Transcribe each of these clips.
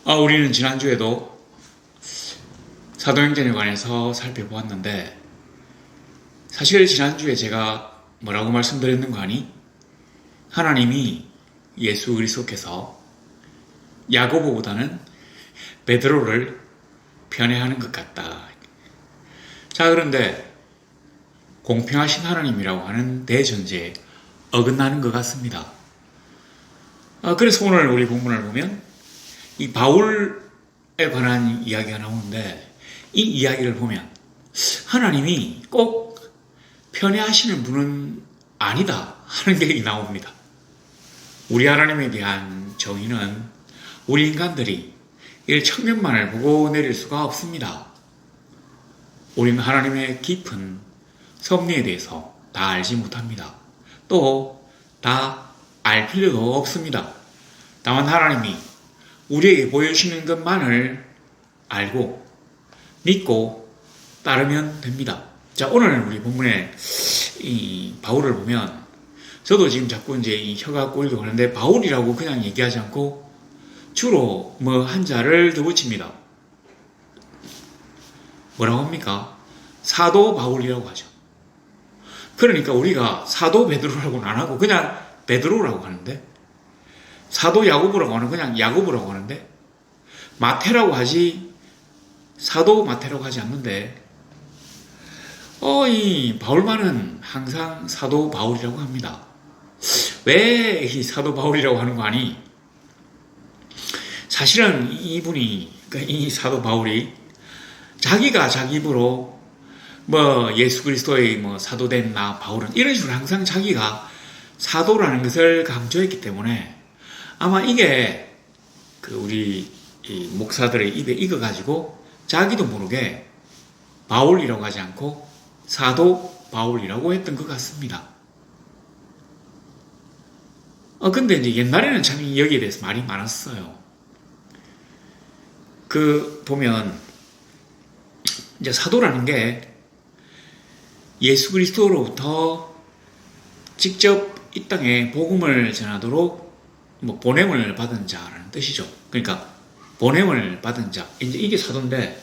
우리는 지난주에도 사도행전에 관해서 살펴보았는데, 사실 지난주에 제가 뭐라고 말씀드렸는가 하니, 하나님이 예수 그리스도께서 야고보보다는 베드로를 편애하는 것 같다. 자, 그런데 공평하신 하나님이라고 하는 대전제에 어긋나는 것 같습니다. 그래서 오늘 우리 본문을 보면 이 바울에 관한 이야기가 나오는데, 이 이야기를 보면 하나님이 꼭 편애하시는 분은 아니다 하는 게 나옵니다. 우리 하나님에 대한 정의는 우리 인간들이 이 측면만을 보고 내릴 수가 없습니다. 우리는 하나님의 깊은 섭리에 대해서 다 알지 못합니다. 또 다 알 필요도 없습니다. 다만 하나님이 우리에게 보여주시는 것만을 알고 믿고 따르면 됩니다. 자, 오늘 우리 본문에 이 바울을 보면, 저도 지금 자꾸 이제 이 혀가 꼬이고 하는데, 바울이라고 그냥 얘기하지 않고 주로 한자를 더 붙입니다. 뭐라고 합니까? 사도 바울이라고 하죠. 그러니까 우리가 사도 베드로라고는 안 하고 그냥 베드로라고 하는데, 사도 야고보라고 하는 그냥 야고보라고 하는데, 마태라고 하지 사도 마태라고 하지 않는데, 이 바울만은 항상 사도 바울이라고 합니다. 왜 이 사도 바울이라고 하는 거 아니? 사실은 이분이, 그러니까 이 사도 바울이 자기가 자기 입으로 예수 그리스도의 사도된 나 바울은 이런 식으로 항상 자기가 사도라는 것을 강조했기 때문에, 아마 이게 우리 이 목사들의 입에 익어가지고 자기도 모르게 바울이라고 하지 않고 사도 바울이라고 했던 것 같습니다. 근데 이제 옛날에는 참 여기에 대해서 말이 많았어요. 보면 이제 사도라는 게 예수 그리스도로부터 직접 이 땅에 복음을 전하도록 보냄을 받은 자라는 뜻이죠. 그러니까 보냄을 받은 자, 이제 이게 사도인데,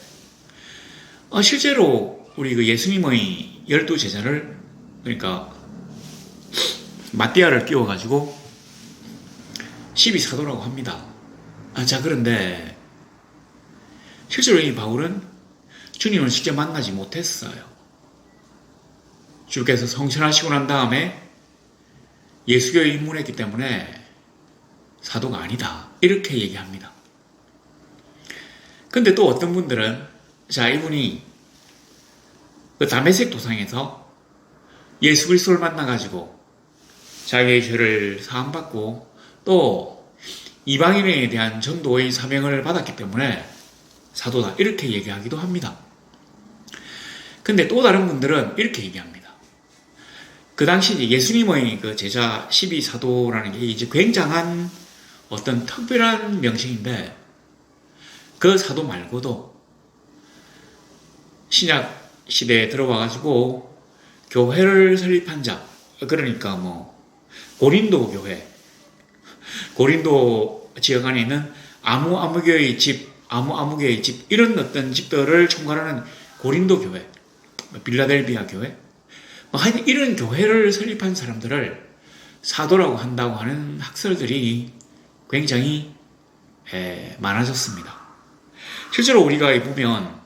실제로 우리 예수님의 12제자를, 그러니까 마띠아를 끼워가지고 12사도라고 합니다. 자, 그런데 실제로 이 바울은 주님을 직접 만나지 못했어요. 주께서 성천하시고 난 다음에 예수교에 입문했기 때문에 사도가 아니다, 이렇게 얘기합니다. 근데 또 어떤 분들은, 자, 이분이 다메섹 도상에서 예수 그리스도를 만나가지고 자기의 죄를 사함받고 또 이방인에 대한 전도의 사명을 받았기 때문에 사도다, 이렇게 얘기하기도 합니다. 근데 또 다른 분들은 이렇게 얘기합니다. 그 당시 예수님의 제자 12사도라는 게 이제 굉장한 어떤 특별한 명칭인데, 그 사도 말고도 신약 시대에 들어와가지고 교회를 설립한 자, 그러니까 고린도 교회, 고린도 지역 안에 있는 아무개의 집, 아무개의 집, 이런 어떤 집들을 총괄하는 고린도 교회, 빌라델비아 교회, 하여튼 이런 교회를 설립한 사람들을 사도라고 한다고 하는 학설들이 굉장히 많아졌습니다. 실제로 우리가 보면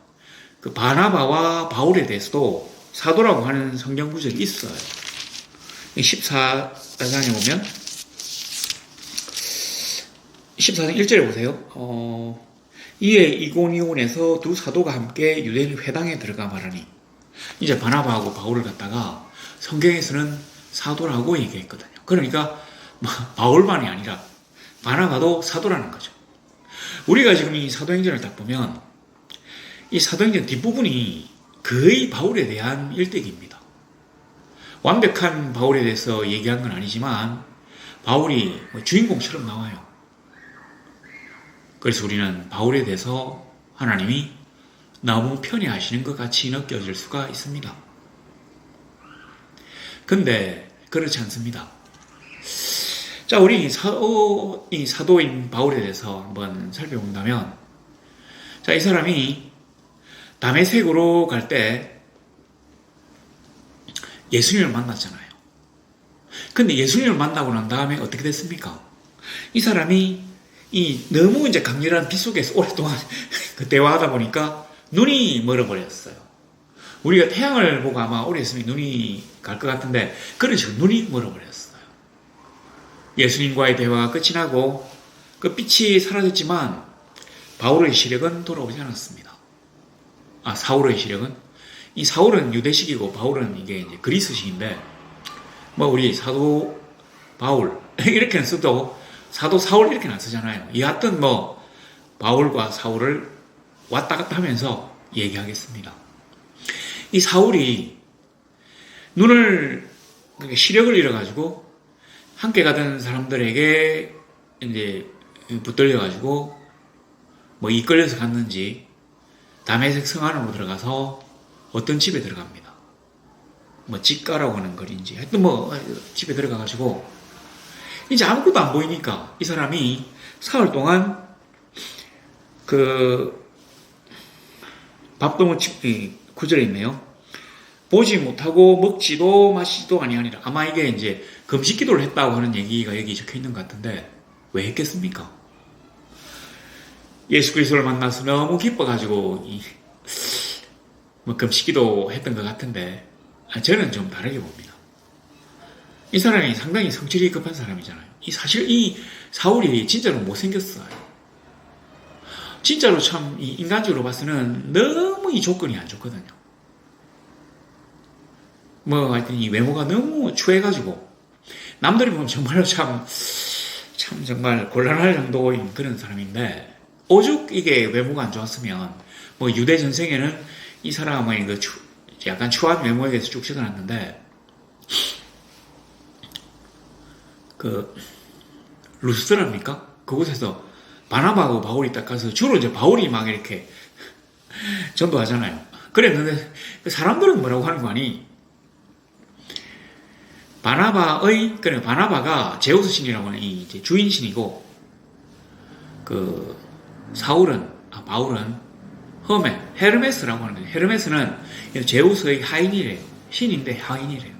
바나바와 바울에 대해서도 사도라고 하는 성경 구절이 있어요. 14장에 보면 14장 1절에 보세요. 이에 이고니온에서 두 사도가 함께 유대인 회당에 들어가 말하니, 이제 바나바하고 바울을 갖다가 성경에서는 사도라고 얘기했거든요. 그러니까 바울만이 아니라 바나바도 사도라는 거죠. 우리가 지금 이 사도행전을 딱 보면 이 사도행전 뒷부분이 거의 바울에 대한 일대기입니다. 완벽한 바울에 대해서 얘기한 건 아니지만 바울이 주인공처럼 나와요. 그래서 우리는 바울에 대해서 하나님이 너무 편애하시는 것 같이 느껴질 수가 있습니다. 근데 그렇지 않습니다. 자, 우리 이 사도인 바울에 대해서 한번 살펴본다면, 자, 이 사람이 다메섹으로 갈 때 예수님을 만났잖아요. 근데 예수님을 만나고 난 다음에 어떻게 됐습니까? 이 사람이 너무 이제 강렬한 빛 속에서 오랫동안 그 대화하다 보니까 눈이 멀어버렸어요. 우리가 태양을 보고 아마 오래 있으면 눈이 갈 것 같은데 그런 식으로 눈이 멀어버렸어요. 예수님과의 대화가 끝이 나고 그 빛이 사라졌지만 바울의 시력은 돌아오지 않았습니다. 사울의 시력은? 이 사울은 유대식이고 바울은 이게 이제 그리스식인데 뭐 우리 사도 바울 이렇게는 써도 사도 사울 이렇게는 안 쓰잖아요. 여하튼 뭐 바울과 사울을 왔다 갔다 하면서 얘기하겠습니다. 이 사울이 눈을 그러니까 시력을 잃어가지고 함께 가던 사람들에게 이제 붙들려가지고 뭐 이끌려서 갔는지 다메섹 성 안으로 들어가서 어떤 집에 들어갑니다. 뭐 집가라고 하는 거리인지 하여튼 뭐 집에 들어가가지고 이제 아무것도 안 보이니까 이 사람이 사흘 동안 그 밥도 못 구절에 있네요. 보지 못하고 먹지도 마시지도 아니하니라. 아마 이게 이제 금식 기도를 했다고 하는 얘기가 여기 적혀 있는 것 같은데 왜 했겠습니까? 예수 그리스도를 만나서 너무 기뻐가지고 뭐 금식 기도 했던 것 같은데 저는 좀 다르게 봅니다. 이 사람이 상당히 성질이 급한 사람이잖아요. 사실 이 사울이 진짜로 못생겼어요. 진짜로 참 인간적으로 봐서는 너무 이 조건이 안 좋거든요. 뭐 하여튼 이 외모가 너무 추해가지고 남들이 보면 정말로 참 정말 곤란할 정도인 그런 사람인데 오죽 이게 외모가 안 좋았으면 뭐 유대 전생에는 이 사람의 그 약간 추한 외모에 대해서 쭉 적어놨는데 그 루스드라입니까? 그곳에서 바나바하고 바울이 딱 가서 주로 이제 바울이 막 이렇게 전도하잖아요. 그랬는데 그 사람들은 뭐라고 하는 거 아니? 바나바가 제우스 신이라고 하는 이제 주인 신이고 그 바울은 헤르메스라고 하는데 헤르메스는 제우스의 하인이래요. 신인데 하인이래요.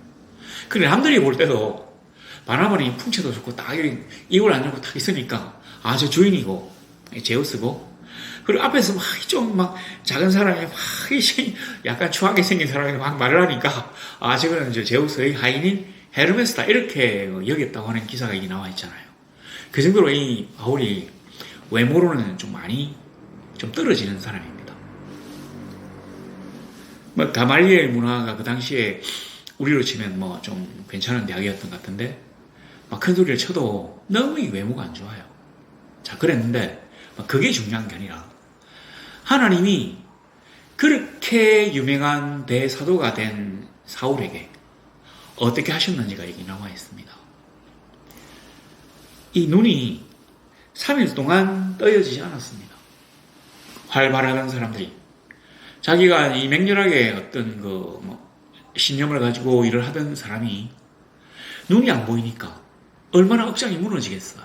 그래 남들이 볼 때도 바나바는 풍채도 좋고 딱 입을 안 열고 딱 있으니까 저 주인이고 제우스고 그리고 앞에서 막 작은 사람이 약간 추하게 생긴 사람이 막 말을 하니까 저거는 이제 제우스의 하인인 헤르메스다 이렇게 여겼다고 하는 기사가 여기 나와 있잖아요. 그 정도로 이 바울이 외모로는 좀 많이 좀 떨어지는 사람입니다. 뭐 가말리엘 문화가 그 당시에 우리로 치면 뭐 좀 괜찮은 대학이었던 것 같은데 막 큰 소리를 쳐도 너무 이 외모가 안 좋아요. 자, 그랬는데 그게 중요한 게 아니라 하나님이 그렇게 유명한 대사도가 된 사울에게 어떻게 하셨는지가 여기 나와 있습니다. 이 눈이 3일 동안 떠여지지 않았습니다. 활발하던 사람들이 자기가 이 맹렬하게 어떤 신념을 가지고 일을 하던 사람이 눈이 안 보이니까 얼마나 억장이 무너지겠어요.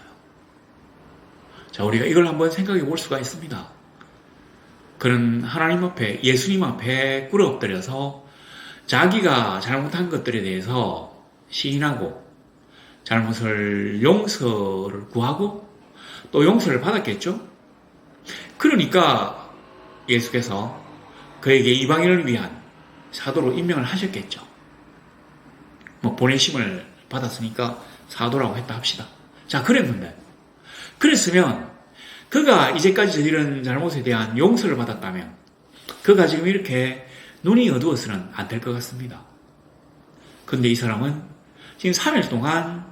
자, 우리가 이걸 한번 생각해 볼 수가 있습니다. 그런 하나님 앞에, 예수님 앞에 꿇어 엎드려서 자기가 잘못한 것들에 대해서 시인하고 잘못을 용서를 구하고 또 용서를 받았겠죠? 그러니까 예수께서 그에게 이방인을 위한 사도로 임명을 하셨겠죠. 보내심을 받았으니까 사도라고 했다 합시다. 자, 그랬으면 그가 이제까지 저지른 잘못에 대한 용서를 받았다면 그가 지금 이렇게 눈이 어두워서는 안 될 것 같습니다. 그런데 이 사람은 지금 3일 동안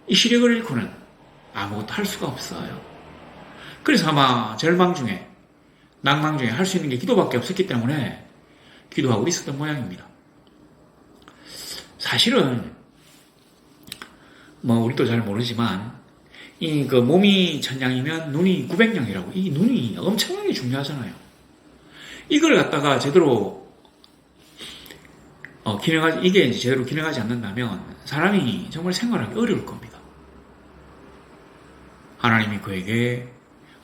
이 시력을 잃고는 아무것도 할 수가 없어요. 그래서 아마 절망 중에 낭망 중에 할 수 있는 게 기도밖에 없었기 때문에 기도하고 있었던 모양입니다. 사실은 우리도 잘 모르지만 몸이 1000냥이면 눈이 900냥이라고 이 눈이 엄청나게 중요하잖아요. 이걸 갖다가 제대로 이게 이제 제대로 기능하지 않는다면 사람이 정말 생활하기 어려울 겁니다. 하나님이 그에게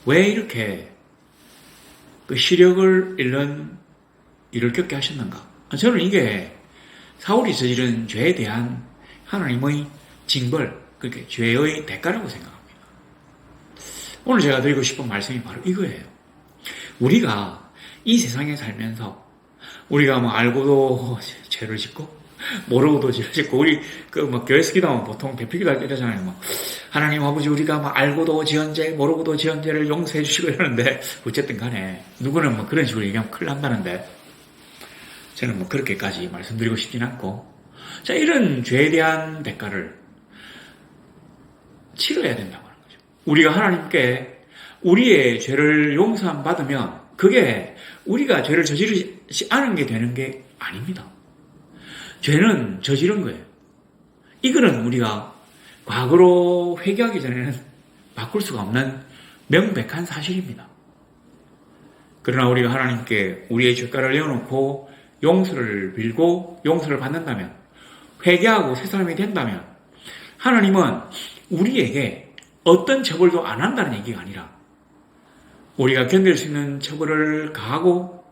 왜 이렇게 그 시력을 잃는 일을 겪게 하셨는가? 저는 이게 사울이 저지른 죄에 대한 하나님의 징벌, 그러니까 죄의 대가라고 생각합니다. 오늘 제가 드리고 싶은 말씀이 바로 이거예요. 우리가 이 세상에 살면서 우리가 뭐 알고도 죄를 짓고 모르고도 죄를 짓고 우리 교회에서 기도하면 보통 대표기도 할 때 이러잖아요. 하나님 아버지 우리가 알고도 지은 죄 모르고도 지은 죄를 용서해 주시고 이러는데 어쨌든 간에 누구는 그런 식으로 얘기하면 큰일 난다는데 저는 그렇게까지 말씀드리고 싶진 않고 자 이런 죄에 대한 대가를 치러야 된다고 하는 거죠. 우리가 하나님께 우리의 죄를 용서함 받으면 그게 우리가 죄를 저지르지 않은 게 되는 게 아닙니다. 죄는 저지른 거예요. 이거는 우리가 과거로 회개하기 전에는 바꿀 수가 없는 명백한 사실입니다. 그러나 우리가 하나님께 우리의 죄가를 내어놓고 용서를 빌고 용서를 받는다면 회개하고 새 사람이 된다면 하나님은 우리에게 어떤 처벌도 안 한다는 얘기가 아니라 우리가 견딜 수 있는 처벌을 가하고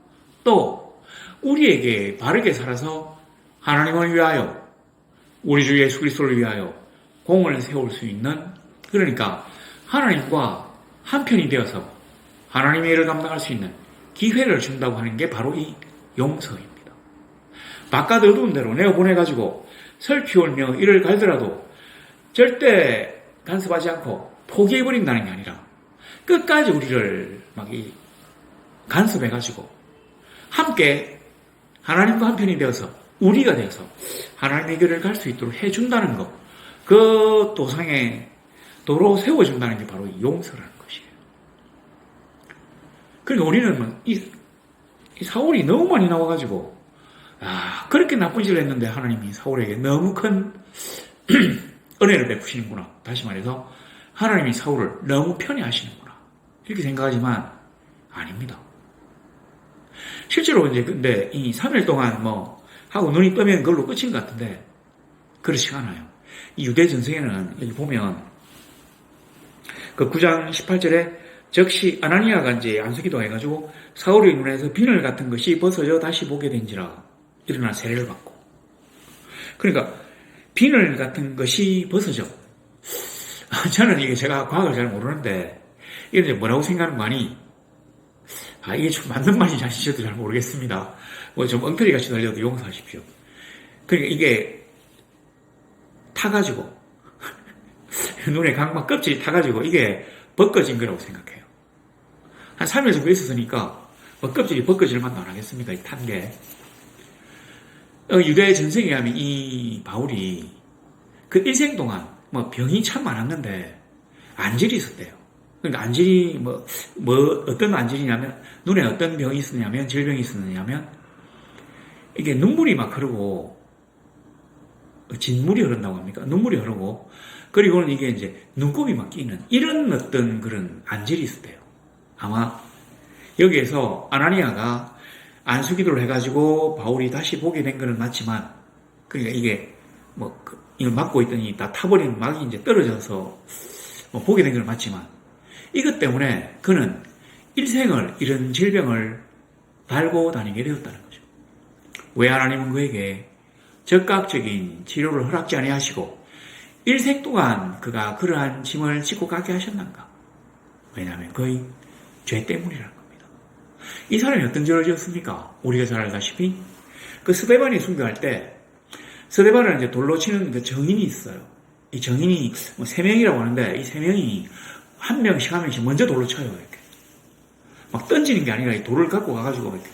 또 우리에게 바르게 살아서 하나님을 위하여 우리 주 예수 그리스도를 위하여 공을 세울 수 있는 그러니까 하나님과 한편이 되어서 하나님의 일을 감당할 수 있는 기회를 준다고 하는 게 바로 이 용서입니다. 바깥 어두운 데로 내어보내가지고 슬피 울며 이를 갈더라도 절대 간섭하지 않고 포기해버린다는 게 아니라 끝까지 우리를 간섭해가지고 함께 하나님과 한편이 되어서 우리가 되어서 하나님의 길을 갈 수 있도록 해준다는 것, 그 도상에 도로 세워준다는 게 바로 용서라는 것이에요. 그러니까 우리는 이 사울이 너무 많이 나와가지고 그렇게 나쁜 짓을 했는데 하나님이 사울에게 너무 큰 은혜를 베푸시는구나. 다시 말해서 하나님이 사울을 너무 편애하시는구나. 이렇게 생각하지만 아닙니다. 실제로 근데 이 3일 동안 하고 눈이 뜨면 그걸로 끝인 것 같은데 그렇지 않아요. 이 유대 전쟁에는 여기 보면 그 9장 18절에 즉시 아나니아가 이제 안수기도 해가지고 사울의 눈에서 비늘 같은 것이 벗어져 다시 보게 된지라 일어나 세례를 받고 그러니까 비늘 같은 것이 벗어져 저는 이게 제가 과학을 잘 모르는데 이게 뭐라고 생각하는 거 아니 이게 좀 맞는 말인지 아닌지 저도 잘 모르겠습니다. 좀 엉터리같이 들려도 용서하십시오. 그러니까 이게 타가지고 눈에 각막 껍질이 타가지고 이게 벗겨진 거라고 생각해요. 한 3일 정도 있었으니까 껍질이 벗겨질 만도 안 하겠습니다. 이 탄 게. 유대 전생에 하면 이 바울이 그 일생 동안 병이 참 많았는데 안질이 있었대요. 그러니까 안질이 어떤 안질이냐면 눈에 어떤 병이 있었냐면 질병이 있었냐면 이게 눈물이 막 흐르고 진물이 흐른다고 합니까? 눈물이 흐르고 그리고는 이게 이제 눈곱이 막 끼는 이런 어떤 그런 안질이 있었대요. 아마 여기에서 아나니아가 안수기도를 해가지고 바울이 다시 보게 된 거는 맞지만 그러니까 이게 이걸 막고 있더니 다 타버린 막이 이제 떨어져서 보게 된 건 맞지만 이것 때문에 그는 일생을 이런 질병을 달고 다니게 되었다는 거죠. 왜 하나님은 그에게 적극적인 치료를 허락지 아니하시고 일생 동안 그가 그러한 짐을 짓고 가게 하셨는가? 왜냐하면 그의 죄 때문이라는 겁니다. 이 사람이 어떤 죄를 지었습니까? 우리가 잘 알다시피 그 스데반이 순교할 때 스데반을 이제 돌로 치는 그 정인이 있어요. 이 정인이 3명이라고 하는데 이 3명이 한 명씩 먼저 돌로 쳐요. 이렇게 막 던지는 게 아니라 이 돌을 갖고 가가지고 이렇게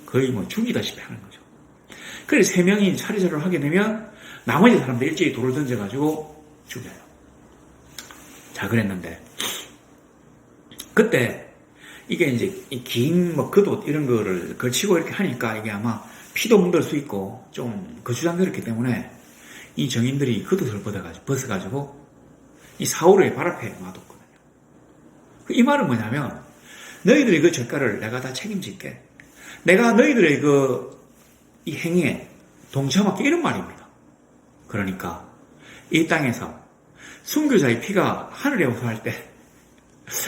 거의 죽이다시피 하는 거죠. 그래서 3명이 차례차례로 하게 되면 나머지 사람들 일제히 돌을 던져가지고 죽여요. 자, 그랬는데 그때 이게 이제 긴 겉옷 이런 거를 걸치고 이렇게 하니까 이게 아마 피도 묻을 수 있고 좀 거추장스럽기 때문에 이 정인들이 겉옷을 벗어가지고 이 사울의 발 앞에 놔뒀거든요. 이 말은 뭐냐면 너희들의 그 죄가를 내가 다 책임질게. 내가 너희들의 이 행위에 동참할게 이런 말입니다. 그러니까 이 땅에서 순교자의 피가 하늘에 호소할 때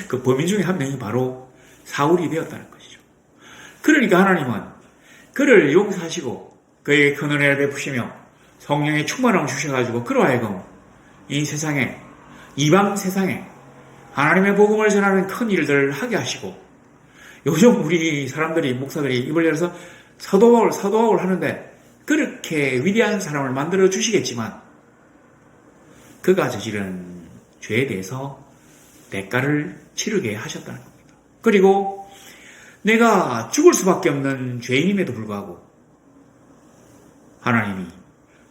그 범인 중에 한 명이 바로 사울이 되었다는 것이죠. 그러니까 하나님은 그를 용서하시고 그에게 큰 은혜를 베푸시며 성령의 충만함을 주셔가지고 그로 하여금 이 세상에, 이방 세상에 하나님의 복음을 전하는 큰 일들을 하게 하시고, 요즘 우리 사람들이, 목사들이 입을 열어서 사도바울 하는데 그렇게 위대한 사람을 만들어 주시겠지만 그가 저지른 죄에 대해서 대가를 치르게 하셨다는 겁니다. 그리고 내가 죽을 수밖에 없는 죄인임에도 불구하고 하나님이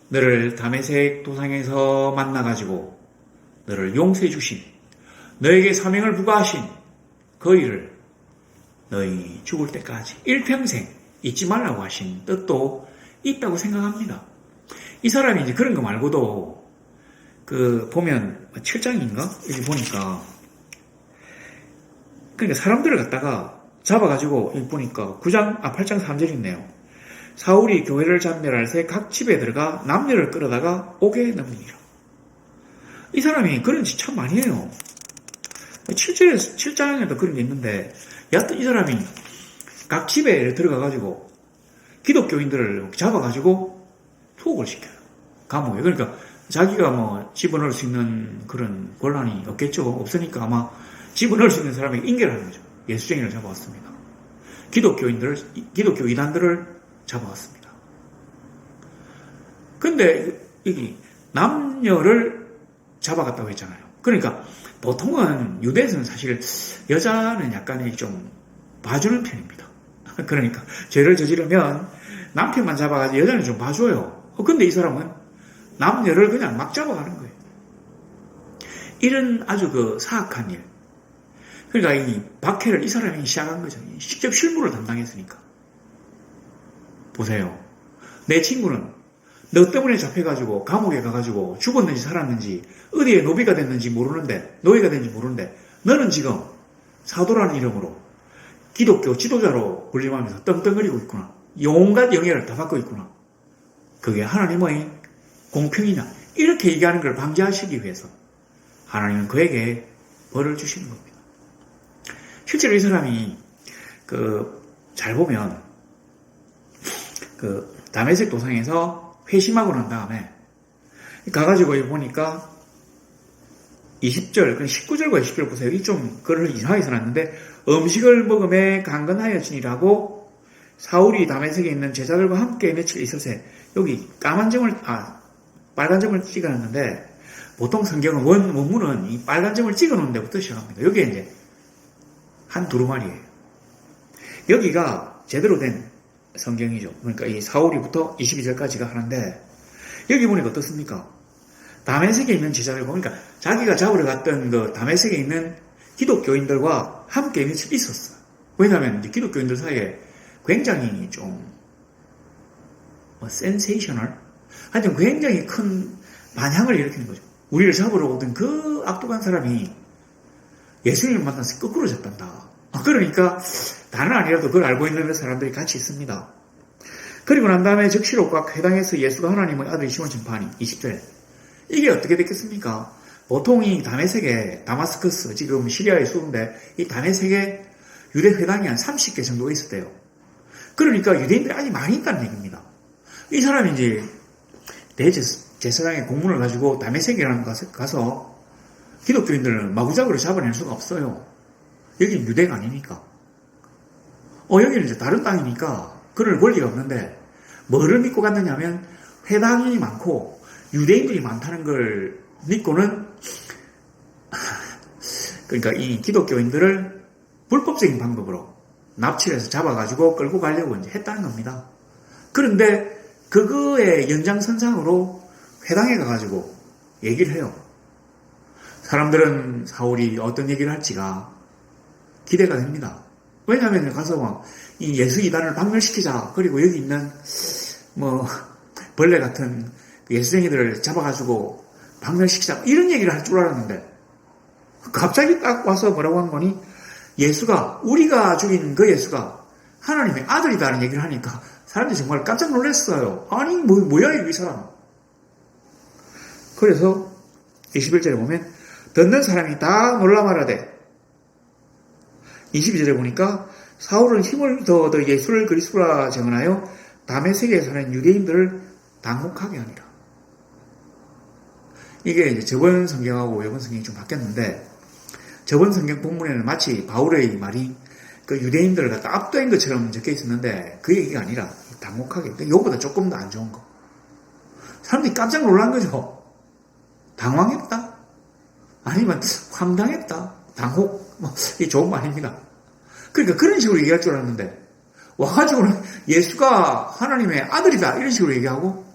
너를 다메섹 도상에서 만나가지고 너를 용서해 주신, 너에게 사명을 부과하신 그 일을 너희 죽을 때까지 일평생 잊지 말라고 하신 뜻도 있다고 생각합니다. 이 사람이 이제 그런 거 말고도 보면 7장인가? 여기 보니까 그러니까 사람들을 갖다가 잡아가지고 여기 보니까 8장 3절 있네요. 사울이 교회를 잔멸할 새 각 집에 들어가 남녀를 끌어다가 옥에 넣느니라. 이 사람이 그런 짓 참 많이 해요. 7장에도 그런 게 있는데, 여하튼 이 사람이 각 집에 들어가가지고 기독교인들을 잡아가지고 투옥을 시켜요. 감옥에. 그러니까 자기가 집어넣을 수 있는 그런 권한이 없겠죠. 없으니까 아마 집어넣을 수 있는 사람에게 인계를 하는 거죠. 예수쟁이를 잡아왔습니다. 기독교 이단들을 잡아왔습니다. 근데 여기 남녀를 잡아갔다고 했잖아요. 그러니까 보통은 유대에서는 사실 여자는 약간 좀 봐주는 편입니다. 그러니까 죄를 저지르면 남편만 잡아가지고 여자는 좀 봐줘요. 근데 이 사람은 남녀를 그냥 막 잡아가는 거예요. 이런 아주 사악한 일. 그러니까 이 박해를 이 사람이 시작한 거죠. 직접 실무를 담당했으니까. 보세요. 내 친구는 너 때문에 잡혀가지고 감옥에 가가지고 죽었는지 살았는지 어디에 노비가 됐는지 노예가 됐는지 모르는데 너는 지금 사도라는 이름으로 기독교 지도자로 군림하면서 떵떵거리고 있구나. 온갖 영예를 다 받고 있구나. 그게 하나님의 공평이냐. 이렇게 얘기하는 걸 방지하시기 위해서 하나님은 그에게 벌을 주시는 겁니다. 실제로 이 사람이 잘 보면 다메섹 도상에서 회심하고 난 다음에 가가지고 보니까 20절, 19절과 20절 보세요. 여기 좀 글을 이상하게 써놨는데, 음식을 먹음에 강건하여지니라고 사울이 다메섹에 있는 제자들과 함께 며칠 있었에, 여기 빨간 점을 찍어놨는데, 보통 성경은 원문은 이 빨간 점을 찍어놓은 데부터 시작합니다. 여기에 이제 한 두루마리예요. 여기가 제대로 된 성경이죠. 그러니까 이 사울이부터 22절까지가 하는데, 여기 보니까 어떻습니까? 다메섹에 있는 제자들 보니까 자기가 잡으러 갔던 다메섹에 있는 기독교인들과 함께 며칠 있었어요. 왜냐하면 이제 기독교인들 사이에 굉장히 좀 센세이셔널? 하여튼 굉장히 큰 반향을 일으키는 거죠. 우리를 잡으러 오던 그 악독한 사람이 예수님을 만나서 거꾸로 잡단다. 그러니까 다는 아니라도 그걸 알고 있는 사람들이 같이 있습니다. 그리고 난 다음에 적시록과 회당에서 예수가 하나님의 아들이심을 전파하니 20절. 이게 어떻게 됐겠습니까? 보통 이 다메섹에 다마스커스, 지금 시리아의 수도인데 이 다메섹에 유대 회당이 한 30개 정도가 있었대요. 그러니까 유대인들이 아직 많이 있다는 얘기입니다. 이 사람이 이제 대제사장의 공문을 가지고 다메섹이라는 곳에 가서 기독교인들을 마구잡이로 잡아낼 수가 없어요. 여기는 유대가 아니니까. 여기는 이제 다른 땅이니까 그럴 권리가 없는데 뭐를 믿고 갔느냐 하면 회당이 많고 유대인들이 많다는 걸 믿고는 그러니까 이 기독교인들을 불법적인 방법으로 납치를 해서 잡아가지고 끌고 가려고 이제 했다는 겁니다. 그런데 그거의 연장선상으로 회당에 가가지고 얘기를 해요. 사람들은 사울이 어떤 얘기를 할지가 기대가 됩니다. 왜냐하면 가서 이 예수 이단을 박멸시키자. 그리고 여기 있는 벌레 같은 예수쟁이들을 잡아가지고 박멸시키자. 이런 얘기를 할 줄 알았는데 갑자기 딱 와서 뭐라고 한 거니? 우리가 죽인 그 예수가 하나님의 아들이다라는 얘기를 하니까 사람들이 정말 깜짝 놀랐어요. 아니 뭐야 이 사람. 그래서 21절에 보면 듣는 사람이 다 놀라 말하되 22절에 보니까 사울은 힘을 더어 예수를 그리스도라 정언하여 다메섹에 사는 유대인들을 당혹하게 하니라. 이게 이제 저번 성경하고 이번 성경이 좀 바뀌었는데 저번 성경 본문에는 마치 바울의 말이 그 유대인들을 갖다 압도한 것처럼 적혀 있었는데 그 얘기가 아니라 당혹하게, 이거보다 조금 더 안 좋은 거. 사람들이 깜짝 놀란 거죠. 당황했다? 아니면 황당했다? 당혹? 이게 좋은 말입니다. 그러니까 그런 식으로 얘기할 줄 알았는데 와가지고는 예수가 하나님의 아들이다 이런 식으로 얘기하고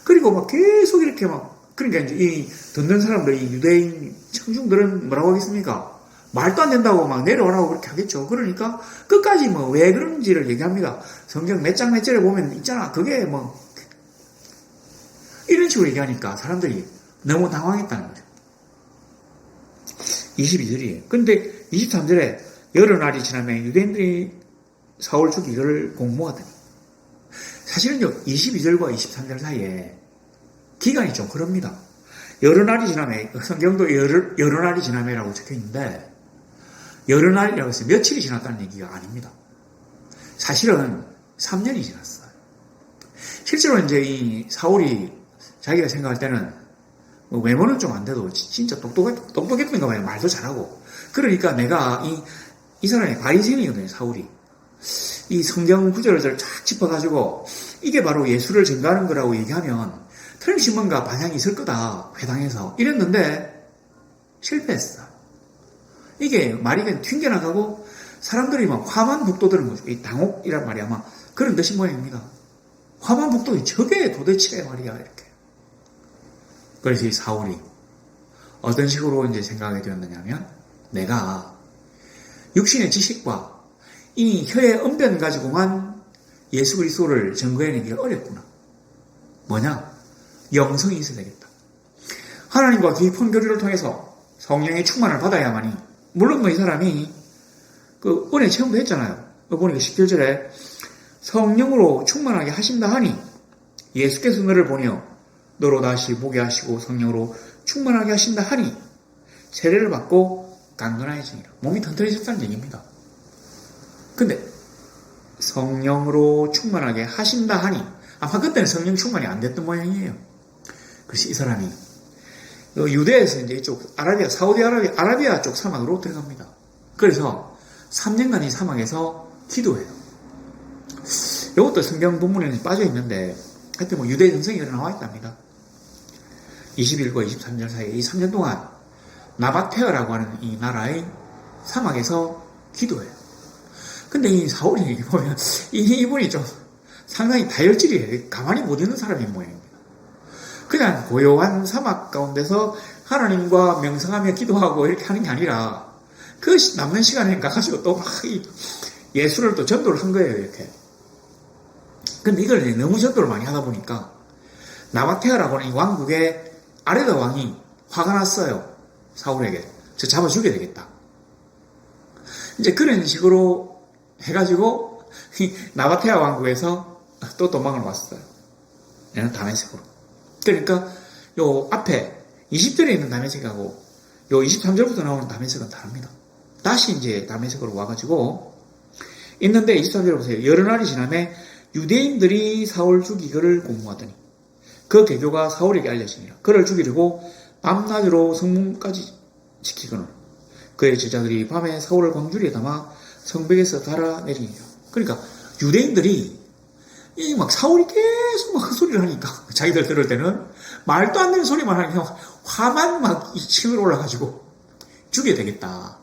그리고 막 계속 이렇게 막 그러니까 이제 이 듣는 사람들, 이 유대인 청중들은 뭐라고 하겠습니까? 말도 안 된다고 막 내려오라고 그렇게 하겠죠. 그러니까 끝까지 뭐 왜 그런지를 얘기합니다. 성경 몇 장 몇 절에 보면 있잖아. 그게 뭐 이런 식으로 얘기하니까 사람들이 너무 당황했다는 거죠. 22절이에요. 근데 23절에 여러 날이 지나면 유대인들이 사울 죽이기를 공모하더니 사실은요 22절과 23절 사이에 기간이 좀 그럽니다. 여러 날이 지나면 성경도 여러 날이 지나면이라고 적혀있는데 여러 날이라고 해서 며칠이 지났다는 얘기가 아닙니다. 사실은 3년이 지났어요. 실제로 이제 이 사울이 자기가 생각할 때는 뭐 외모는 좀 안 돼도 진짜 똑똑했던가 봐요. 말도 잘하고. 그러니까 내가 이 사람이 바리새인이거든요, 사울이. 이 성경 구절을 쫙 짚어가지고 이게 바로 예수를 증거하는 거라고 얘기하면 틀림없이 뭔가 반향이 있을 거다, 회당에서. 이랬는데 실패했어. 이게 말이 그냥 튕겨나가고 사람들이 막 화만복도들은 거죠. 이 당혹이란 말이 아마 그런 뜻인 모양입니다. 화만복도 저게 도대체 말이야, 이렇게. 그래서 이 사울이 어떤 식으로 이제 생각하게 되었느냐면 내가 육신의 지식과 이 혀의 언변 가지고만 예수 그리스도를 증거해내기가 어렵구나. 뭐냐? 영성이 있어야 되겠다. 하나님과 깊은 교류를 통해서 성령의 충만을 받아야만이, 물론 뭐 이 사람이 그 은혜 체험도 했잖아요. 보니까 17절에 성령으로 충만하게 하신다 하니 예수께서 너를 보내어 너로 다시 보게 하시고 성령으로 충만하게 하신다 하니 세례를 받고 강건하여지니라. 몸이 튼튼해졌다는 얘기입니다. 근데 성령으로 충만하게 하신다 하니 아마 그때는 성령 충만이 안 됐던 모양이에요. 그래서 이 사람이 유대에서 이제 이쪽 아라비아 쪽 사막으로 들어갑니다. 그래서 3년간 이 사막에서 기도해요. 이것도 성경 본문에는 빠져 있는데 하여튼 뭐 유대 전성이 나와 있답니다. 21과 23절 사이에 이 3년 동안 나바테어라고 하는 이 나라의 사막에서 기도해요. 근데 이 사울이 보면 이분이 좀 상당히 다혈질이에요. 가만히 못 있는 사람인 모양입니다. 그냥 고요한 사막 가운데서 하나님과 명상하며 기도하고 이렇게 하는 게 아니라 그 남는 시간에 가가지고 또 막 예수를 또 전도를 한 거예요, 이렇게. 근데 이걸 너무 전도를 많이 하다 보니까 나바테아라고 하는 이 왕국의 아레다 왕이 화가 났어요. 사울에게. 저 잡아 죽여야 되겠다. 이제 그런 식으로 해가지고 나바테아 왕국에서 또 도망을 왔어요. 얘는 다메섹으로. 그러니까 요 앞에 20절에 있는 다메섹하고 요 23절부터 나오는 다메섹은 다릅니다. 다시 이제 다메섹으로 와가지고 있는데 23절에 보세요. 여러 날이 지나매 유대인들이 사울 죽이기를 공모하더니 그 계교가 사울에게 알려지니라. 그를 죽이려고 밤낮으로 성문까지 지키거늘 그의 제자들이 밤에 사울을 광주리에 담아 성벽에서 달아내리니라. 그러니까 유대인들이 이 막 사울이 계속 막 헛소리를 하니까 자기들 들을 때는 말도 안 되는 소리만 하니까 화만 막 치밀어 올라가지고 죽여야 되겠다.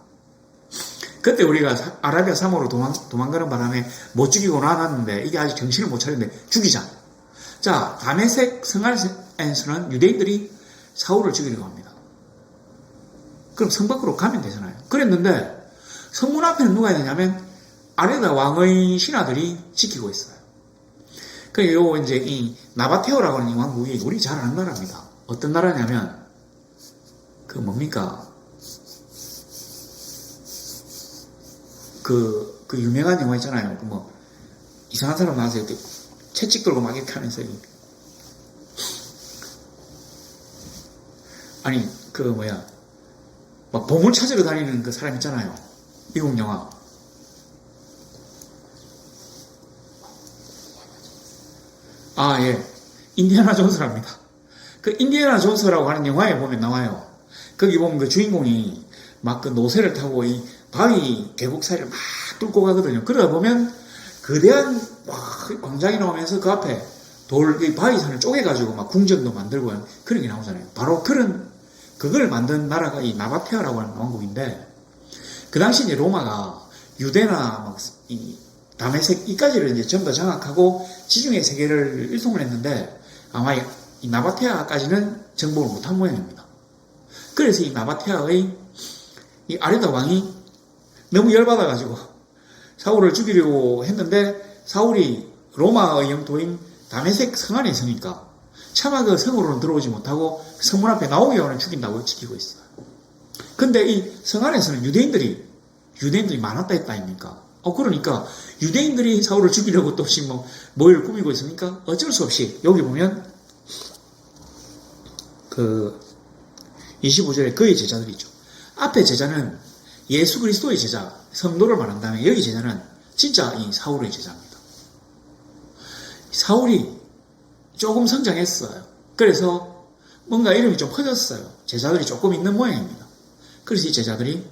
그때 우리가 아라비아 사막으로 도망가는 바람에 못 죽이고 나왔는데 이게 아직 정신을 못 차렸는데 죽이자. 자, 다메섹 성안에서는 유대인들이 사울을 죽이려고 합니다. 그럼 성 밖으로 가면 되잖아요. 그랬는데 성문 앞에는 누가 있느냐면 아레다 왕의 신하들이 지키고 있어요. 그리고 이제 이 나바테오라고 하는 이 왕국이 우리 잘 아는 나라입니다. 어떤 나라냐면 그 뭡니까? 그 유명한 영화 있잖아요. 그 뭐 이상한 사람 나와서 이렇게 채찍 들고 막 이렇게 하면서 아니 그 뭐야 막 보물 찾으러 다니는 그 사람 있잖아요. 미국 영화. 아, 예. 인디애나 존스랍니다. 그 인디애나 존스라고 하는 영화에 보면 나와요. 거기 보면 그 주인공이 막 그 노새를 타고 이 바위 계곡 사이를 막 뚫고 가거든요. 그러다 보면 거대한 광장이 나오면서 그 앞에 이 바위산을 쪼개가지고 막 궁전도 만들고 그런 게 나오잖아요. 바로 그걸 만든 나라가 이 나바테아라고 하는 왕국인데, 그 당시 이제 로마가 유대나 막 이 다메섹 이까지를 이제 전부 다 장악하고 지중해 세계를 일통을 했는데, 아마 이 나바테아까지는 정복을 못한 모양입니다. 그래서 이 나바테아의 이 아레다 왕이 너무 열받아가지고 사울을 죽이려고 했는데, 사울이 로마의 영토인 다메섹 성 안에 있으니까 차마 그 성으로는 들어오지 못하고 성문 앞에 나오기만을 죽인다고 지키고 있어요. 근데 이 성 안에서는 유대인들이 많았다 했다 아닙니까? 그러니까 유대인들이 사울을 죽이려고 또 지금 뭘 꾸미고 있으니까 어쩔 수 없이 여기 보면 그 25절에 그의 제자들이 있죠. 앞에 제자는 예수 그리스도의 제자, 성도를 말한 다음에 여기 제자는 진짜 이 사울의 제자입니다. 사울이 조금 성장했어요. 그래서 뭔가 이름이 좀 커졌어요. 제자들이 조금 있는 모양입니다. 그래서 이 제자들이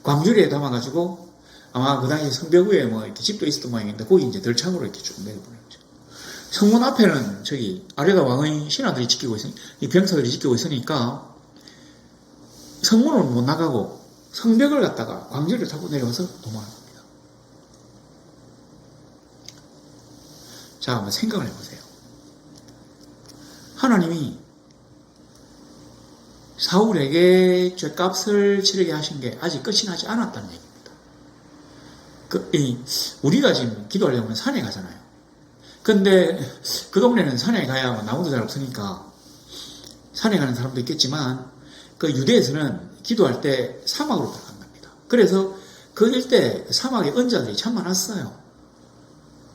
광주리에 담아가지고 아마 그 당시 성벽 위에 뭐 이렇게 집도 있었던 모양인데 거기 이제 덜창으로 이렇게 쭉 내려보냈죠. 성문 앞에는 저기 아레다 왕의 신하들이 지키고 이 병사들이 지키고 있으니까 성문을 못 나가고 성벽을 갖다가 광주리를 타고 내려와서 도망합니다. 자, 한번 생각을 해보세요. 하나님이 사울에게 죄값을 치르게 하신 게 아직 끝이 나지 않았다는 얘기입니다. 우리가 지금 기도하려면 산에 가잖아요. 근데 그 동네는 산에 가야 나무도 잘 없으니까 산에 가는 사람도 있겠지만, 그 유대에서는 기도할 때 사막으로 들어간답니다. 그래서 그 일대 사막에 언자들이 참 많았어요.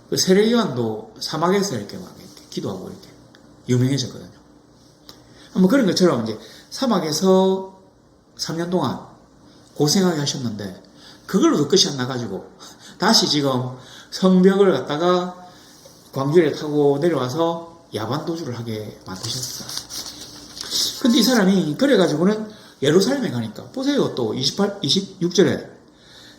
그 세례요한도 사막에서 이렇게 기도하고 이렇게 유명해졌거든요. 뭐 그런 것처럼 이제 사막에서 3년 동안 고생하게 하셨는데 그걸로도 끝이 안 나가지고 다시 지금 성벽을 갖다가 광주리에 타고 내려와서 야반도주를 하게 만드셨어요. 근데 이 사람이 그래가지고는 예루살렘에 가니까 보세요. 또 26절에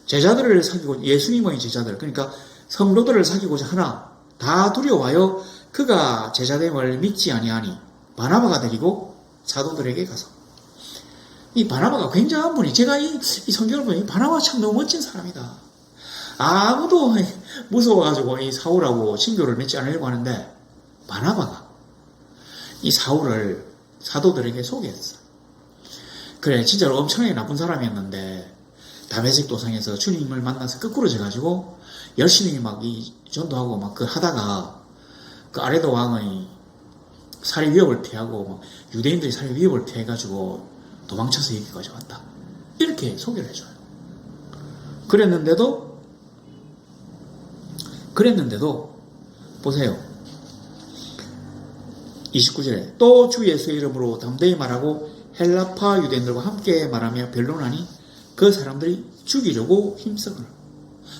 제자들을 사귀고, 예수님의 제자들, 그러니까 성도들을 사귀고자 하나 다 두려워하여 그가 제자됨을 믿지 아니하니 바나바가 데리고 사도들에게 가서. 이 바나바가 굉장한 분이, 제가 이 성경을 보니 바나바가 참 너무 멋진 사람이다. 아무도 무서워가지고 이 사울하고 친교를 맺지 않으려고 하는데 바나바가 이 사울을 사도들에게 소개했어. 그래, 진짜로 엄청나게 나쁜 사람이었는데 다메섹 도상에서 주님을 만나서 거꾸로 져가지고 열심히 막 이 전도하고 막 그 하다가 그 아레도 왕의 살해 위협을 피하고 막 유대인들이 살해 위협을 피해가지고 도망쳐서 여기까지 왔다. 이렇게 소개를 해줘요. 그랬는데도 보세요. 29절에 또 주 예수의 이름으로 담대히 말하고 헬라파 유대인들과 함께 말하며 변론하니 그 사람들이 죽이려고 힘쓰거라.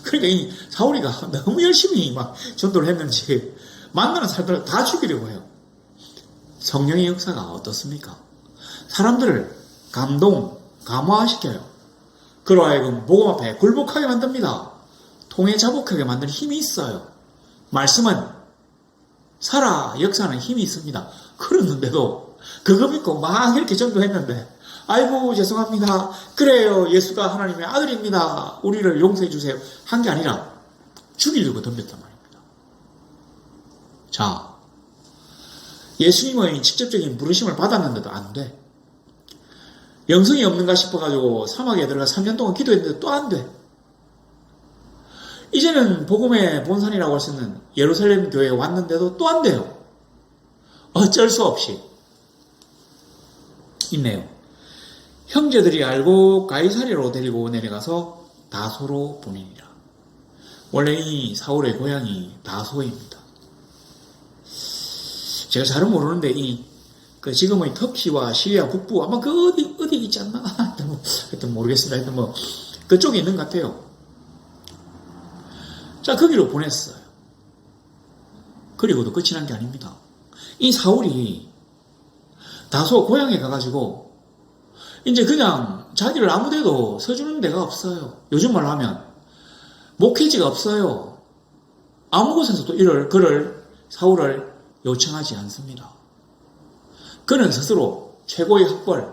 그러니까 이 사울이가 너무 열심히 막 전도를 했는지 만나는 사람들을 다 죽이려고 해요. 성령의 역사가 어떻습니까? 사람들을 감화시켜요. 그로 하여금 복음 앞에 굴복하게 만듭니다. 통에 자복하게 만드는 힘이 있어요. 말씀은 역사는 힘이 있습니다. 그랬는데도 그거 믿고 막 이렇게 전도했는데, 아이고 죄송합니다, 그래요, 예수가 하나님의 아들입니다, 우리를 용서해 주세요 한 게 아니라 죽이려고 덤볐단 말입니다. 자, 예수님의 직접적인 부르심을 받았는데도 안 돼. 영성이 없는가 싶어가지고 사막에 들어가 3년 동안 기도했는데 또 안 돼. 이제는 복음의 본산이라고 할 수 있는 예루살렘 교회에 왔는데도 또 안 돼요. 어쩔 수 없이 있네요. 형제들이 알고 가이사랴로 데리고 내려가서 다소로 보내니라. 원래 이 사울의 고향이 다소입니다. 제가 잘은 모르는데 그 지금의 터키와 시리아 북부 아마 그 어디 있지 않나? 하여튼 모르겠습니다. 하여튼 뭐 그쪽에 있는 것 같아요. 자, 거기로 보냈어요. 그리고도 끝이 난 게 아닙니다. 이 사울이 다소 고향에 가가지고 이제 그냥 자기를 아무데도 서주는 데가 없어요. 요즘 말로 하면 목회지가 없어요. 아무 곳에서도 그를 사울을 요청하지 않습니다. 그는 스스로 최고의 학벌,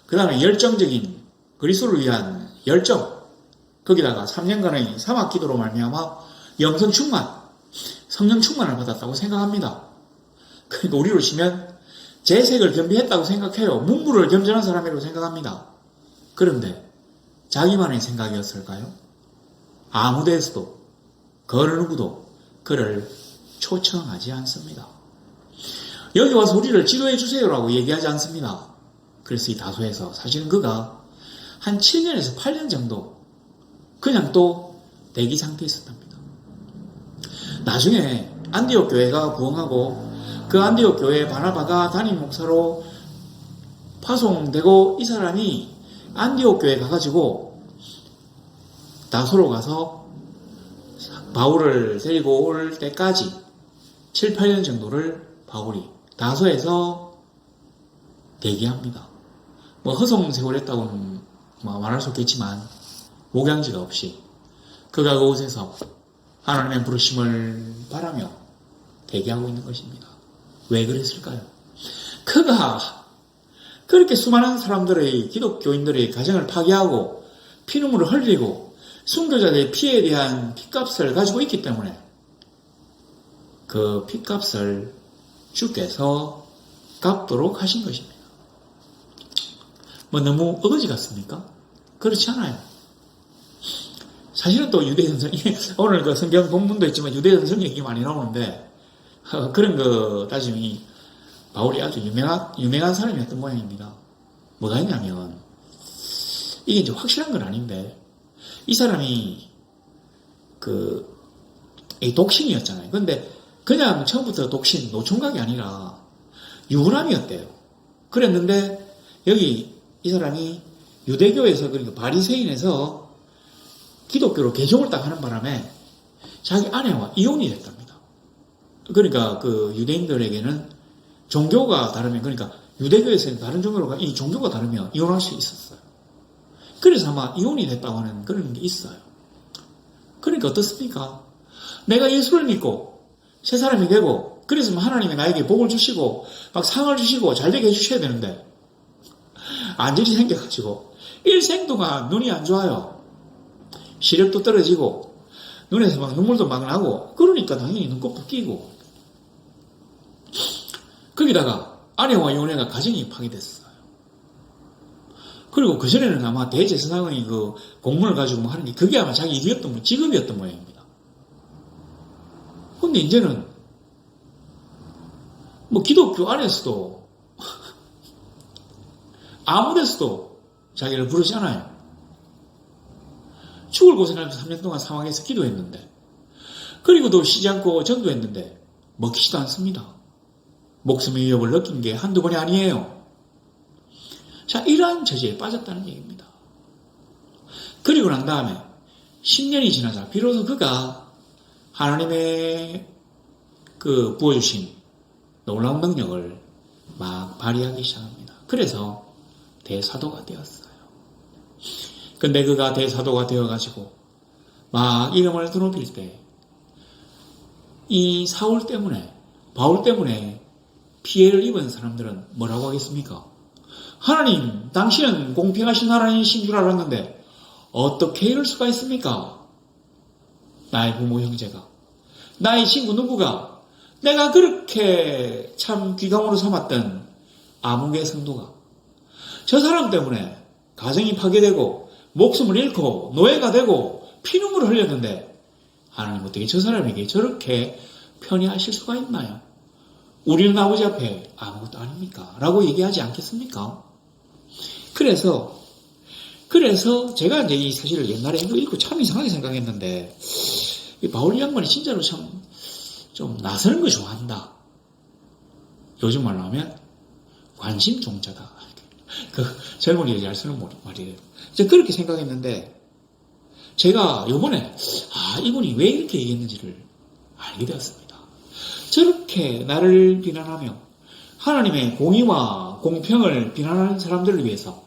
그 다음에 열정적인 그리스도를 위한 열정, 거기다가 3년간의 사막 기도로 말미암아 영성 충만, 성령 충만을 받았다고 생각합니다. 그러니까 우리로 치면 재색을 겸비했다고 생각해요. 문무를 겸전한 사람이라고 생각합니다. 그런데 자기만의 생각이었을까요? 아무 데서도 그 어느 누구도 그를 초청하지 않습니다. 여기 와서 우리를 지도해 주세요라고 얘기하지 않습니다. 그래서 이 다소에서 사실은 그가 한 7년에서 8년 정도 그냥 또 대기 상태에 있었답니다. 나중에 안디옥 교회가 부흥하고 그 안디옥 교회 바나바가 담임 목사로 파송되고 이 사람이 안디옥 교회 가가지고 다소로 가서 바울을 데리고 올 때까지 7, 8년 정도를 바울이 다소에서 대기합니다. 뭐 허송세월했다고는 말할 수 없겠지만 목양지가 없이 그가 그곳에서 하나님의 부르심을 바라며 대기하고 있는 것입니다. 왜 그랬을까요? 그가 그렇게 수많은 사람들의 기독교인들의 가정을 파괴하고 피눈물을 흘리고 순교자들의 피에 대한 핏값을 가지고 있기 때문에 그 핏값을 주께서 갚도록 하신 것입니다. 뭐 너무 어거지 같습니까? 그렇지 않아요. 사실은 또 유대전선, 오늘 그 성경 본문도 있지만 유대전선 얘기 많이 나오는데 그런 거 따지면 바울이 아주 유명한 사람이었던 모양입니다. 뭐가 있냐면 이게 이제 확실한 건 아닌데 이 사람이 독신이었잖아요. 근데 그냥 처음부터 독신, 노총각이 아니라 유부남이었대요. 그랬는데 여기 이 사람이 유대교에서 그러니까 바리새인에서 기독교로 개종을 딱 하는 바람에 자기 아내와 이혼이 됐답니다. 그러니까 그 유대인들에게는 종교가 다르면 그러니까 유대교에서는 다른 종교로 이 종교가 다르면 이혼할 수 있었어요. 그래서 아마 이혼이 됐다고 하는 그런 게 있어요. 그러니까 어떻습니까? 내가 예수를 믿고 새 사람이 되고 그래서 하나님이 나에게 복을 주시고 막 상을 주시고 잘되게 해주셔야 되는데 안절이 생겨가지고 일생 동안 눈이 안 좋아요. 시력도 떨어지고 눈에서 막 눈물도 막 나고 그러니까 당연히 눈곱도 끼고 거기다가 아내와 이혼해가 가정이 파괴됐어요. 그리고 그전에는 아마 대제사장의 그 공문을 가지고 뭐 하는 게 그게 아마 자기 일이었던 직업이었던 모양입니다. 근데 이제는 뭐 기독교 안에서도 아무 데서도 자기를 부르지 않아요. 죽을 고생하면서 3년 동안 사망해서 기도했는데 그리고도 쉬지 않고 전도했는데 먹히지도 않습니다. 목숨의 위협을 느낀 게 한두 번이 아니에요. 자, 이러한 저지에 빠졌다는 얘기입니다. 그리고 난 다음에 10년이 지나자 비로소 그가 하나님의 그 부어주신 놀라운 능력을 막 발휘하기 시작합니다. 그래서 대사도가 되었어요. 근데 그가 대사도가 되어가지고 막 이름을 드높일 때 이 사울 때문에 바울 때문에 피해를 입은 사람들은 뭐라고 하겠습니까? 하나님, 당신은 공평하신 하나님이신 줄 알았는데 어떻게 이럴 수가 있습니까? 나의 부모 형제가, 나의 친구 누구가, 내가 그렇게 참 귀감으로 삼았던 아무개 성도가 저 사람 때문에 가정이 파괴되고 목숨을 잃고 노예가 되고 피눈물을 흘렸는데 하나님 어떻게 저 사람에게 저렇게 편애하실 수가 있나요? 우리는 아버지 앞에 아무것도 아닙니까? 라고 얘기하지 않겠습니까? 그래서 제가 이제 이 사실을 옛날에 이거 읽고 참 이상하게 생각했는데 이 바울 양반이 진짜로 참 좀 나서는 거 좋아한다. 요즘 말로 하면 관심 종자다. 그 젊은이들이 잘 쓰는 말이에요. 이제 그렇게 생각했는데 제가 요번에 이분이 왜 이렇게 얘기했는지를 알게 되었습니다. 저렇게 나를 비난하며 하나님의 공의와 공평을 비난하는 사람들을 위해서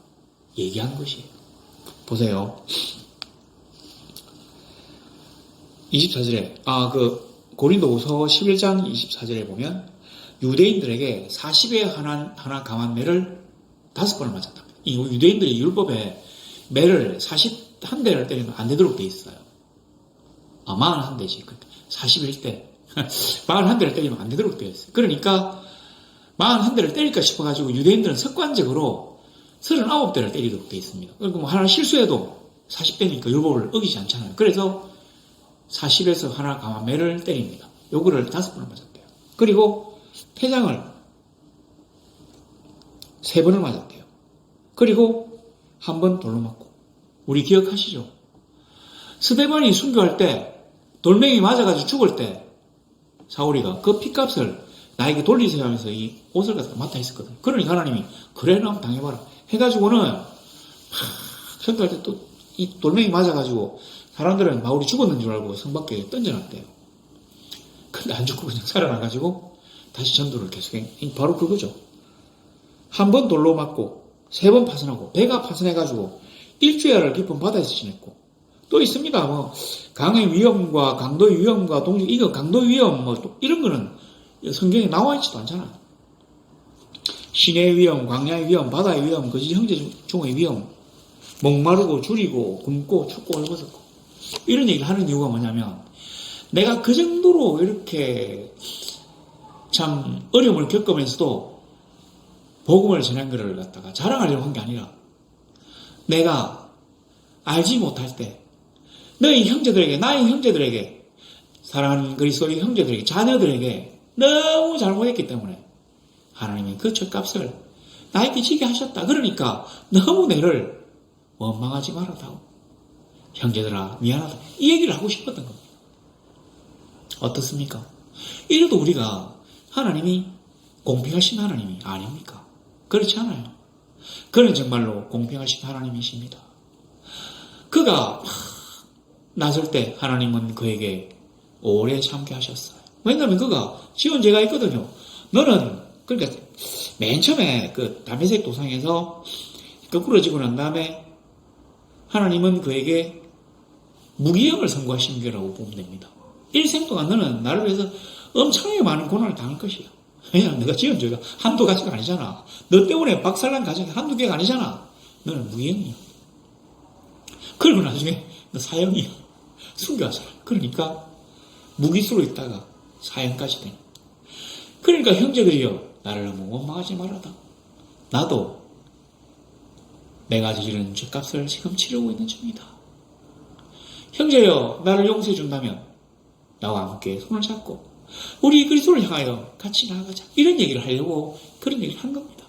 얘기한 것이에요. 보세요. 24절에 고린도후서 11장 24절에 보면 유대인들에게 40에 하나 감한 매를 5번을 맞았다. 이 유대인들의 율법에 매를 41대를 때리면 안 되도록 돼 있어요. 41대지. 41대. 41대를 때리면 안 되도록 되어 있어요. 그러니까 41대를 때릴까 싶어가지고 유대인들은 습관적으로 39대를 때리도록 되어 있습니다. 그러니까 뭐 하나 실수해도 40대니까 율법을 어기지 않잖아요. 그래서 40에서 하나 감한 매를 때립니다. 요거를 5번을 맞았대요. 그리고 태장을 3번을 맞았대요. 그리고 1번 돌로 맞고. 우리 기억하시죠? 스데반이 순교할 때 돌멩이 맞아가지고 죽을 때 사울이가 그 핏값을 나에게 돌리세요 하면서 이 옷을 갖다 맡아 있었거든. 그러니까 하나님이 그래 너 당해봐라 해가지고는 순교할 때 또 이 돌멩이 맞아가지고 사람들은 바울이 죽었는 줄 알고 성 밖에 던져놨대요. 근데 안 죽고 그냥 살아나가지고 다시 전도를 계속해. 바로 그거죠. 1번 돌로 맞고 3번 파손하고 배가 파손해가지고 일주일을 깊은 바다에서 지냈고 또 있습니다. 뭐 강의 위험과 강도의 위험과 동적 이거 강도의 위험 뭐 또 이런 거는 성경에 나와 있지도 않잖아요. 시내의 위험, 광야의 위험, 바다의 위험, 거짓 형제 중의 위험, 목마르고 줄이고 굶고 춥고 헐벗었고 이런 얘기를 하는 이유가 뭐냐면 내가 그 정도로 이렇게 참 어려움을 겪으면서도 복음을 전한 것을 갖다가 자랑하려고 한 게 아니라 내가 알지 못할 때 너희 형제들에게 나의 형제들에게 사랑하는 그리스도의 형제들에게 자녀들에게 너무 잘못했기 때문에 하나님이 그 죗값을 나에게 지게 하셨다. 그러니까 너무 내를 원망하지 말아다오. 형제들아 미안하다. 이 얘기를 하고 싶었던 겁니다. 어떻습니까? 이래도 우리가 하나님이 공평하신 하나님이 아닙니까? 그렇지 않아요. 그는 정말로 공평하신 하나님이십니다. 그가 나설 때 하나님은 그에게 오래 참게 하셨어요. 왜냐하면 그가 지은 죄가 있거든요. 너는 그러니까 맨 처음에 그 다메섹 도상에서 거꾸로 지고 난 다음에 하나님은 그에게 무기형을 선고하신 거라고 보면 됩니다. 일생 동안 너는 나를 위해서 엄청나게 많은 고난을 당할 것이야. 왜냐하면 내가 지은 죄가 한두 가지가 아니잖아. 너 때문에 박살난 가정이 한두 개가 아니잖아. 너는 무기형이야. 그리고 나중에 너 사형이야. 순교하잖아. 그러니까 무기수로 있다가 사형까지 돼. 그러니까 형제들이여 나를 너무 원망하지 말아다. 나도 내가 저지른 죄값을 지금 치르고 있는 중이다. 형제여 나를 용서해 준다면 나와 함께 손을 잡고 우리 그리스도를 향하여 같이 나아가자. 이런 얘기를 하려고 그런 얘기를 한 겁니다.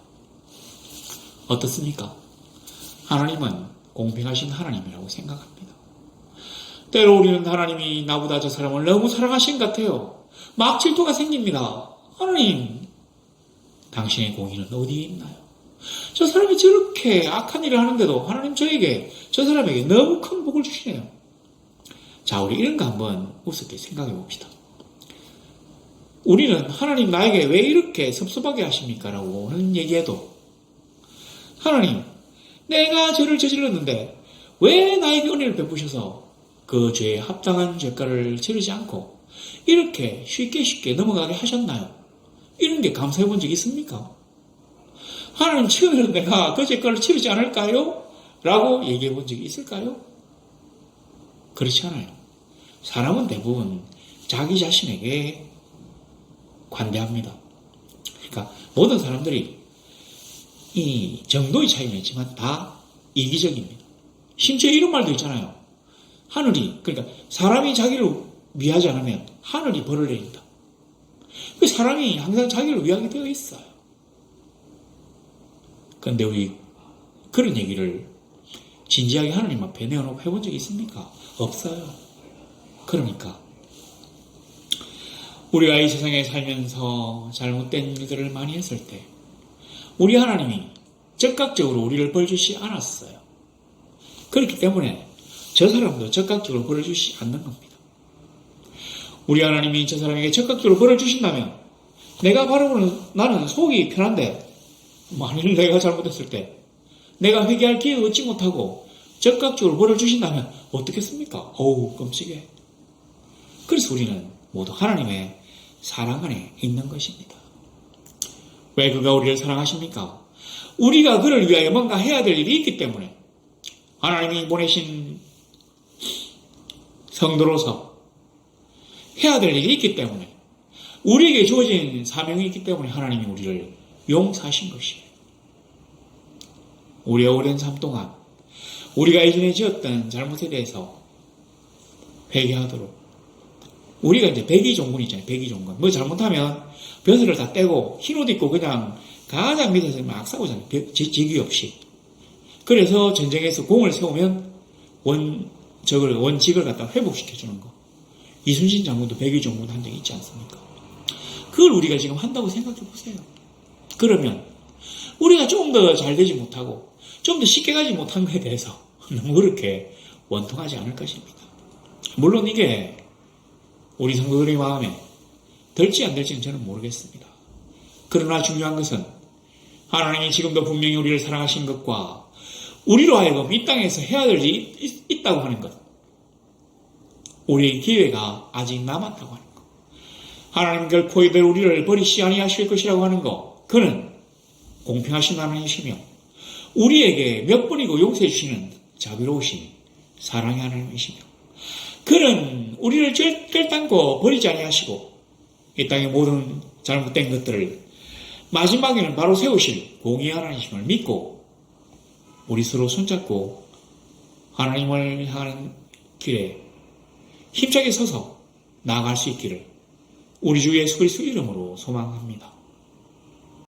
어떻습니까? 하나님은 공평하신 하나님이라고 생각합니다. 때로 우리는 하나님이 나보다 저 사람을 너무 사랑하신 것 같아요. 막 질투가 생깁니다. 하나님, 당신의 공의는 어디에 있나요? 저 사람이 저렇게 악한 일을 하는데도 하나님 저 사람에게 너무 큰 복을 주시네요. 자, 우리 이런 거 한번 우습게 생각해 봅시다. 우리는 하나님 나에게 왜 이렇게 섭섭하게 하십니까? 라고 하는 얘기해도 하나님, 내가 죄를 저질렀는데 왜 나에게 은혜를 베푸셔서 그 죄에 합당한 죄가를 치르지 않고 이렇게 쉽게 넘어가게 하셨나요? 이런 게 감사해 본 적 있습니까? 하나님 처음에는 내가 그 죄가를 치르지 않을까요? 라고 얘기해 본 적이 있을까요? 그렇지 않아요. 사람은 대부분 자기 자신에게 관대합니다. 그러니까 모든 사람들이 이 정도의 차이는 있지만 다 이기적입니다. 심지어 이런 말도 있잖아요. 하늘이, 그러니까 사람이 자기를 위하지 않으면 하늘이 벌을 내린다. 그 사람이 항상 자기를 위하게 되어 있어요. 그런데 우리 그런 얘기를 진지하게 하나님 앞에 내어놓고 해본 적이 있습니까? 없어요. 그러니까 우리가 이 세상에 살면서 잘못된 일들을 많이 했을 때 우리 하나님이 적극적으로 우리를 벌주시 않았어요. 그렇기 때문에 저 사람도 적극적으로 벌을 주시 않는 겁니다. 우리 하나님이 저 사람에게 적극적으로 벌을 주신다면 내가 바라보는 나는 속이 편한데 만일 내가 잘못했을 때 내가 회개할 기회를 얻지 못하고 적극적으로 벌을 주신다면 어떻겠습니까? 어우 끔찍해. 그래서 우리는 모두 하나님의 사랑 안에 있는 것입니다. 왜 그가 우리를 사랑하십니까? 우리가 그를 위하여 뭔가 해야 될 일이 있기 때문에 하나님이 보내신 성도로서 해야 될 일이 있기 때문에 우리에게 주어진 사명이 있기 때문에 하나님이 우리를 용서하신 것이에요. 우리의 오랜 삶 동안 우리가 이전에 지었던 잘못에 대해서 회개하도록 우리가 이제 백의종군 있잖아요. 백의종군. 뭐 잘못하면 벼슬을 다 떼고 흰옷 입고 그냥 가장 밑에서 막 싸우잖아요. 직위 없이. 그래서 전쟁에서 공을 세우면 원직을 갖다 회복시켜주는 거. 이순신 장군도 백의종군 한 적이 있지 않습니까? 그걸 우리가 지금 한다고 생각해 보세요. 그러면 우리가 좀 더 잘 되지 못하고 좀 더 쉽게 가지 못한 것에 대해서 너무 그렇게 원통하지 않을 것입니다. 물론 이게 우리 성도들의 마음에 들지 안 들지는 저는 모르겠습니다. 그러나 중요한 것은 하나님이 지금도 분명히 우리를 사랑하신 것과 우리로 하여금 이 땅에서 해야 될 일이 있다고 하는 것, 우리의 기회가 아직 남았다고 하는 것, 하나님 결코 이대로 우리를 버리시 아니하실 것이라고 하는 것, 그는 공평하신 하나님이시며 우리에게 몇 번이고 용서해 주시는 자비로우신 사랑의 하나님이시며 그는 우리를 결단코 버리지 아니하시고 이 땅의 모든 잘못된 것들을 마지막에는 바로 세우실 공의의 하나님이심을 믿고 우리 서로 손잡고 하나님을 향하는 길에 힘차게 서서 나아갈 수 있기를 우리 주 예수 그리스도 이름으로 소망합니다.